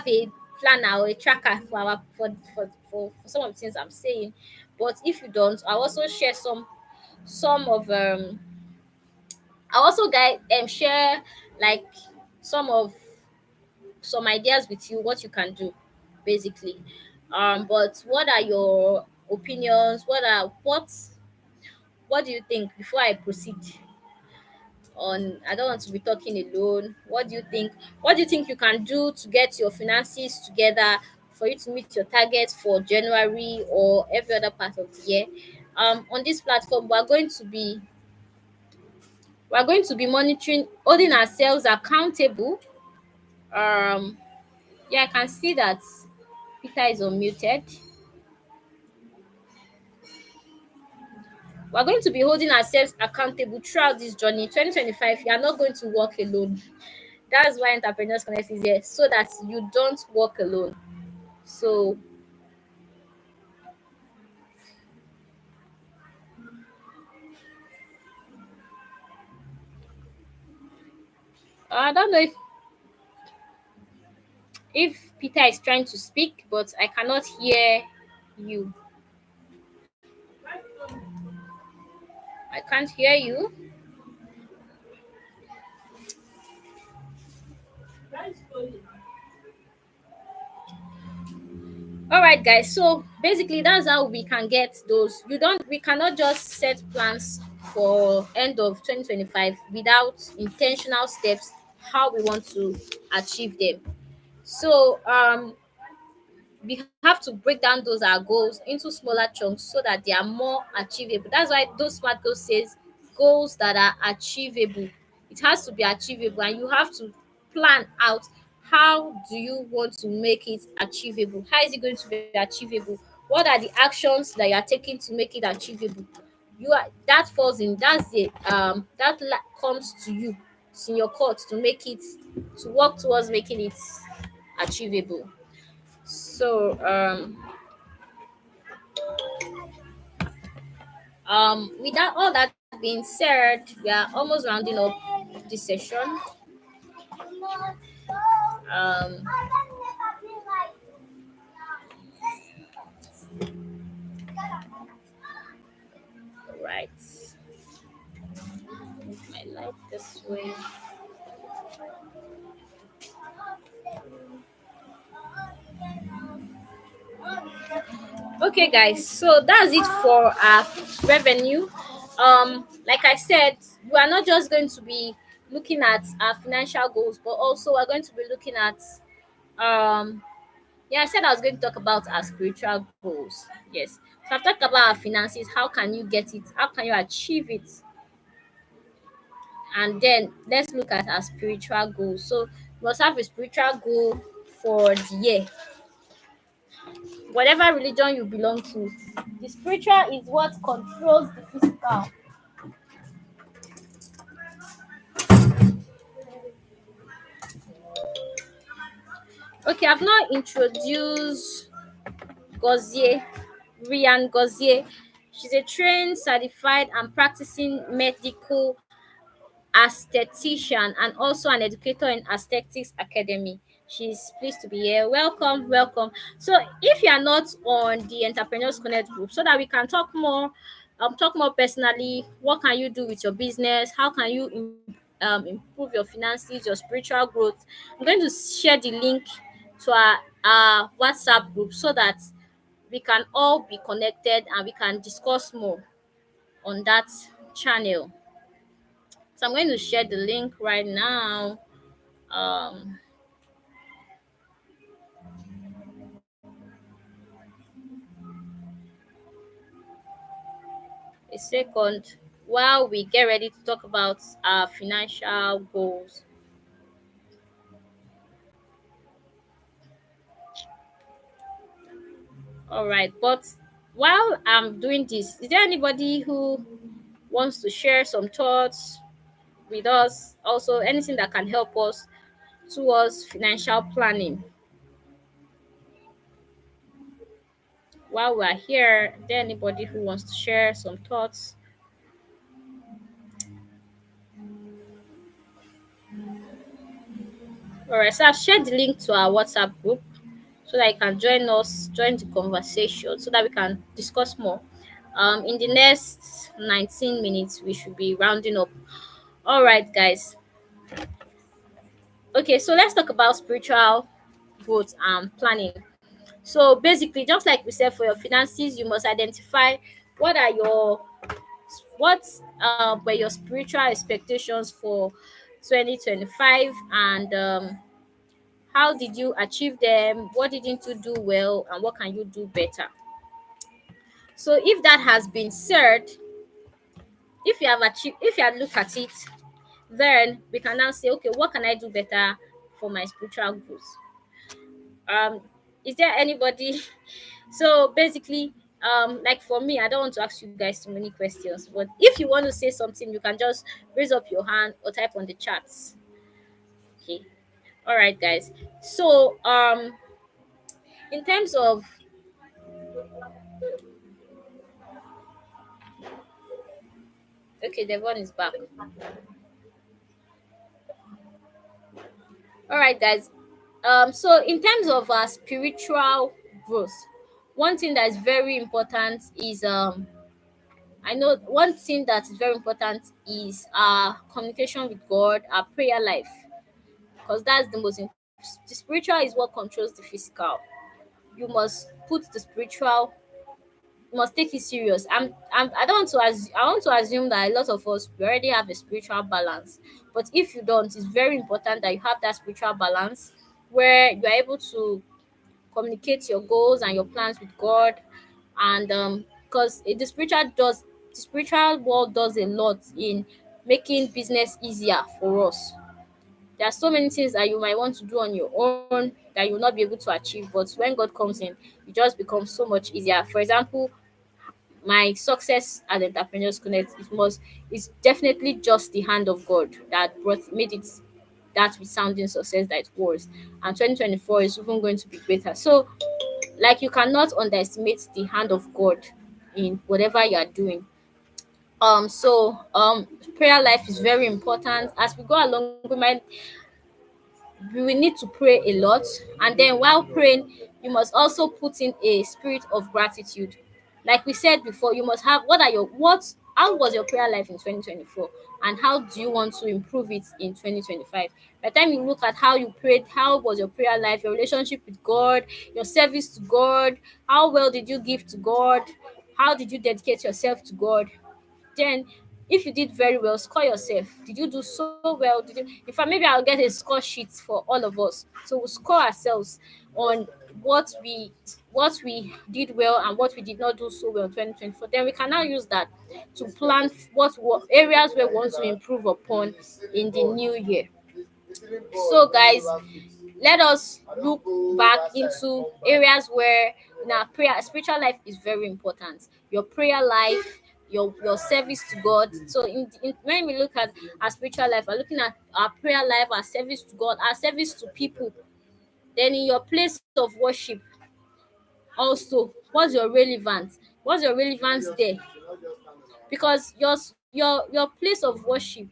a planner or a tracker for our for some of the things I'm saying. But if you don't, I'll also share some of I'll also share like some of some ideas with you what you can do basically. But what are your opinions? What do you think before I proceed on? I don't want to be talking alone. What do you think you can do to get your finances together for you to meet your targets for January or every other part of the year? On this platform, we're going to be monitoring, holding ourselves accountable. um yeah, I can see that Peter is unmuted. We're going to be holding ourselves accountable throughout this journey. 2025, you are not going to walk alone. That's why Entrepreneurs Connect is here, so that you don't walk alone. So I don't know if Peter is trying to speak, but I cannot hear you. I can't hear you. All right, guys. So basically, that's how we can get those. We cannot just set plans for end of 2025 without intentional steps how we want to achieve them. So we have to break down those our goals into smaller chunks so that they are more achievable. That's why those smart goals says goals that are achievable. It has to be achievable, and you have to plan out how do you want to make it achievable. How is it going to be achievable? What are the actions that you are taking to make it achievable? You are that falls in that's the comes to you. It's in your court to make it, to work towards making it achievable. So with that all that being said, we are almost rounding up this session. Um right. Move my light this way. Okay, guys, so that's it for our revenue. Like I said, we are not just going to be looking at our financial goals, but also we're going to be looking at yeah, I said I was going to talk about our spiritual goals. Yes. So I've talked about our finances. How can you get it? How can you achieve it? And then let's look at our spiritual goals. So you must have a spiritual goal for the year. Whatever religion you belong to, the spiritual is what controls the physical. Okay, I've not introduced Gozie, Rian Gozie. She's a trained, certified, and practicing medical aesthetician and also an educator in Aesthetics Academy. She's pleased to be here. Welcome, welcome. So, if you are not on the Entrepreneurs Connect group, so that we can talk more personally. What can you do with your business? How can you improve your finances, your spiritual growth? I'm going to share the link to our WhatsApp group so that we can all be connected and we can discuss more on that channel. So I'm going to share the link right now. Um, a second while we get ready to talk about our financial goals. All right, but while I'm doing this, is there anybody who wants to share some thoughts with us? Also, anything that can help us towards financial planning while we're here? Is there anybody who wants to share some thoughts? All right, so I've shared the link to our WhatsApp group so that you can join the conversation, so that we can discuss more. In the next 19 minutes, we should be rounding up. All right, guys. Okay, so let's talk about spiritual growth and planning. So basically, just like we said, for your finances, you must identify what are your what were your spiritual expectations for 2025, and how did you achieve them? What didn't you do well, and what can you do better? So if that has been said, if you have looked at it, then we can now say, okay, what can I do better for my spiritual growth? Um, is there anybody? So basically, like for me, I don't want to ask you guys too many questions, but if you want to say something, you can just raise up your hand or type on the chats. Okay. All right, guys. So in terms of okay, Devon is back. All right, guys. So in terms of spiritual growth, one thing that is very important is I know one thing that is very important is our communication with God, our prayer life, because that's the most the spiritual is what controls the physical. You must put the spiritual, you must take it serious. I don't want to I want to assume that a lot of us we already have a spiritual balance, but if you don't, it's very important that you have that spiritual balance where you are able to communicate your goals and your plans with God, and because the spiritual does the spiritual world does a lot in making business easier for us. There are so many things that you might want to do on your own that you'll not be able to achieve, but when God comes in, it just becomes so much easier. For example, my success at Entrepreneurs Connect, it's definitely just the hand of God that brought made it that resounding success that it was. And 2024 is even going to be greater. So, like, you cannot underestimate the hand of God in whatever you are doing. Prayer life is very important. As we go along, we will need to pray a lot, and then while praying, you must also put in a spirit of gratitude. Like we said before, you must have what how was your prayer life in 2024, and how do you want to improve it in 2025? By the time you look at how you prayed, how was your prayer life, your relationship with God, your service to God, how well did you give to God, how did you dedicate yourself to God? Then, if you did very well, score yourself. Did you do so well? Did you? In fact, maybe I'll get a score sheet for all of us. So we'll score ourselves on what we did well and what we did not do so well in 2024. Then we can now use that to plan what areas we want to improve upon in the new year. So, guys, let us look back into areas where now prayer spiritual life is very important. Your prayer life, your service to God. So, when we look at our spiritual life, we're looking at our prayer life, our service to God, our service to people. Then, in your place of worship, also, what's your relevance there? Because your place of worship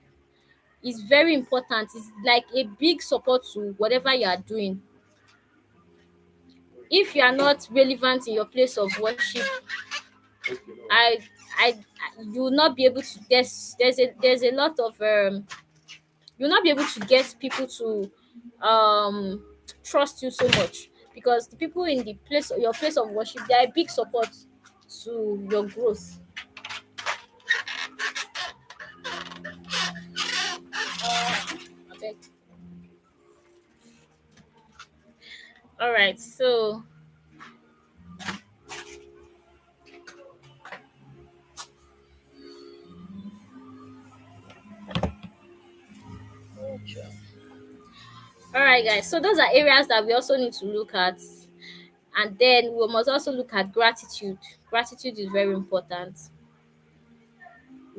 is very important. It's like a big support to whatever you are doing. If you are not relevant in your place of worship, I, you will not be able to. There's a lot of you'll not be able to get people to trust you so much, because the people in the your place of worship, they are a big support to your growth. Okay. All right. So, all right, guys. So those are areas that we also need to look at. And then we must also look at gratitude. Gratitude is very important.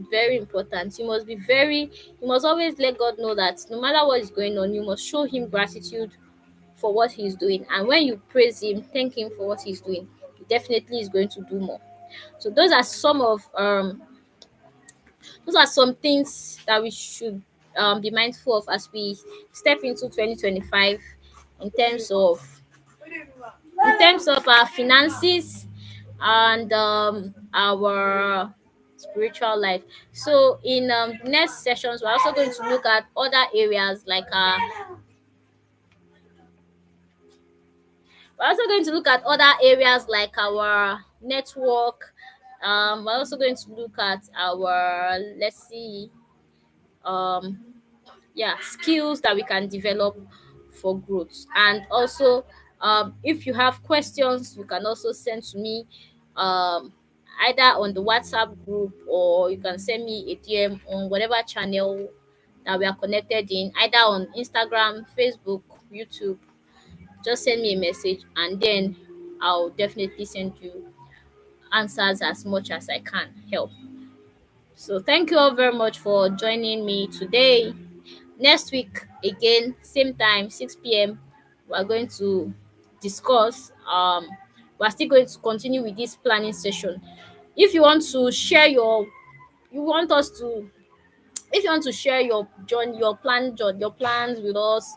Very important. You must always let God know that no matter what is going on, you must show Him gratitude for what He's doing. And when you praise Him, thank Him for what He's doing, He definitely is going to do more. So those are some things that we should be mindful of as we step into 2025 in terms of our finances and our spiritual life. So in next sessions, we're also going to look at other areas like our network. We're also going to look at our, let's see, um skills that we can develop for growth. And also, if you have questions, you can also send to me, um either on the WhatsApp group, or you can send me a DM on whatever channel that we are connected in, either on Instagram, Facebook, YouTube. Just send me a message, and then I'll definitely send you answers as much as I can help. So thank you all very much for joining me today. Next week, again, same time, 6 p.m., we're going to discuss. We're still going to continue with this planning session. If you want to share you want us to, if you want to share your plans with us,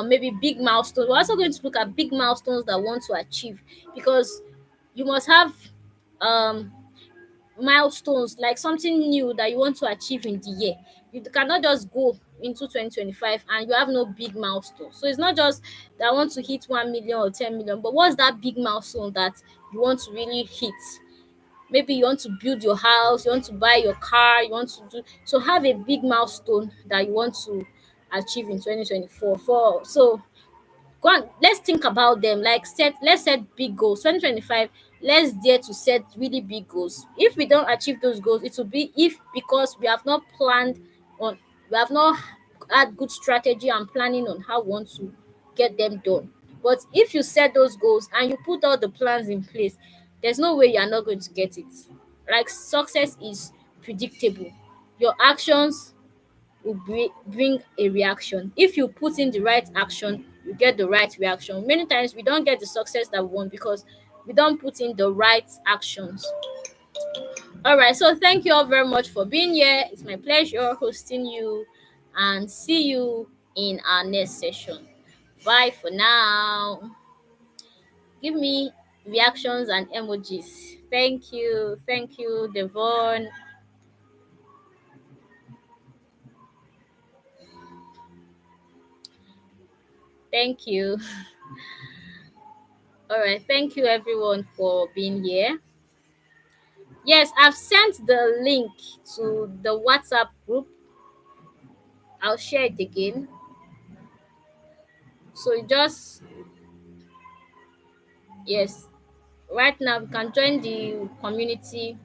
maybe big milestones. We're also going to look at big milestones that we want to achieve, because you must have um milestones, like something new that you want to achieve in the year. You cannot just go into 2025 and you have no big milestone. So it's not just that I want to hit 1 million or 10 million, but what's that big milestone that you want to really hit? Maybe you want to build your house, you want to buy your car, you want to do so. Have a big milestone that you want to achieve in 2024. Let's think about them. Like, let's set big goals. 2025, let's dare to set really big goals. If we don't achieve those goals, it will be if because we have not planned on, we have not had good strategy and planning on how we want to get them done. But if you set those goals and you put all the plans in place, there's no way you are not going to get it. Like, success is predictable. Your actions will bring a reaction. If you put in the right action, you get the right reaction. Many times we don't get the success that we want because we don't put in the right actions. All right, so thank you all very much for being here. It's my pleasure hosting you, and see you in our next session. Bye for now. Give me reactions and emojis. Thank you, Devon. Thank you. All right, thank you everyone for being here. Yes, I've sent the link to the WhatsApp group. I'll share it again. So you just, yes, right now you can join the community.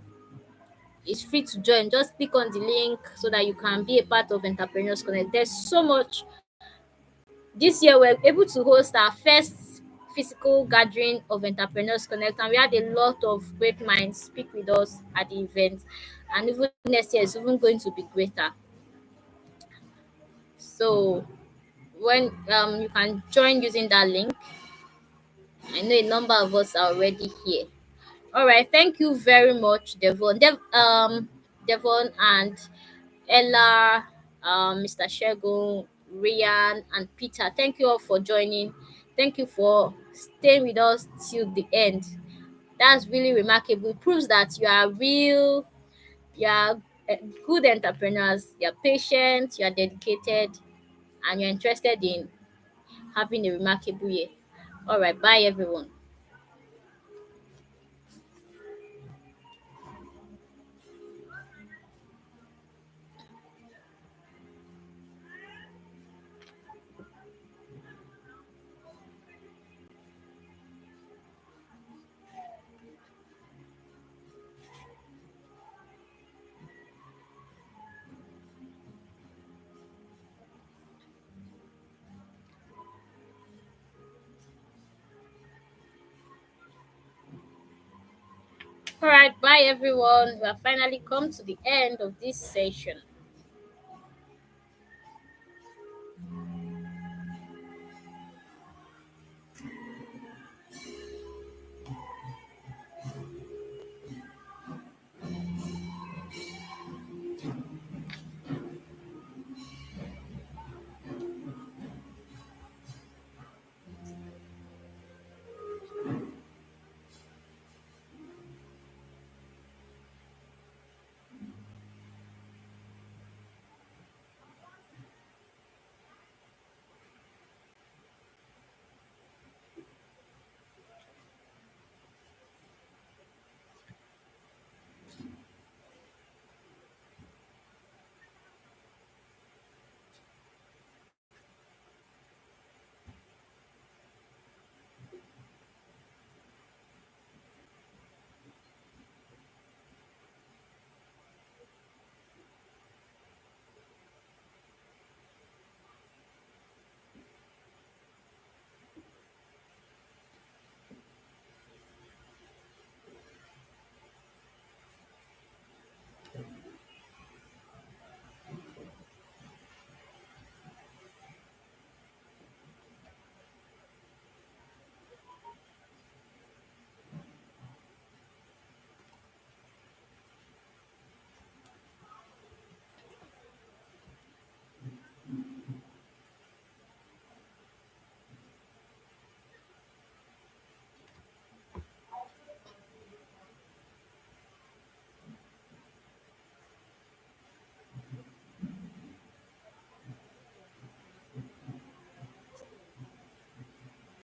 It's free to join. Just click on the link so that you can be a part of Entrepreneurs Connect. There's so much. This year we're able to host our first physical gathering of Entrepreneurs Connect, and we had a lot of great minds speak with us at the event. And even next year is even going to be greater. So when you can join using that link. I know a number of us are already here. All right, thank you very much, Devon. Devon and Ella, Mr. Shegun, Rian, and Peter. Thank you all for joining. Thank you for staying with us till the end. That's really remarkable. It proves that you are real, you are good entrepreneurs, you're patient, you're dedicated, and you're interested in having a remarkable year. All right, bye everyone. All right, bye everyone. We have finally come to the end of this session.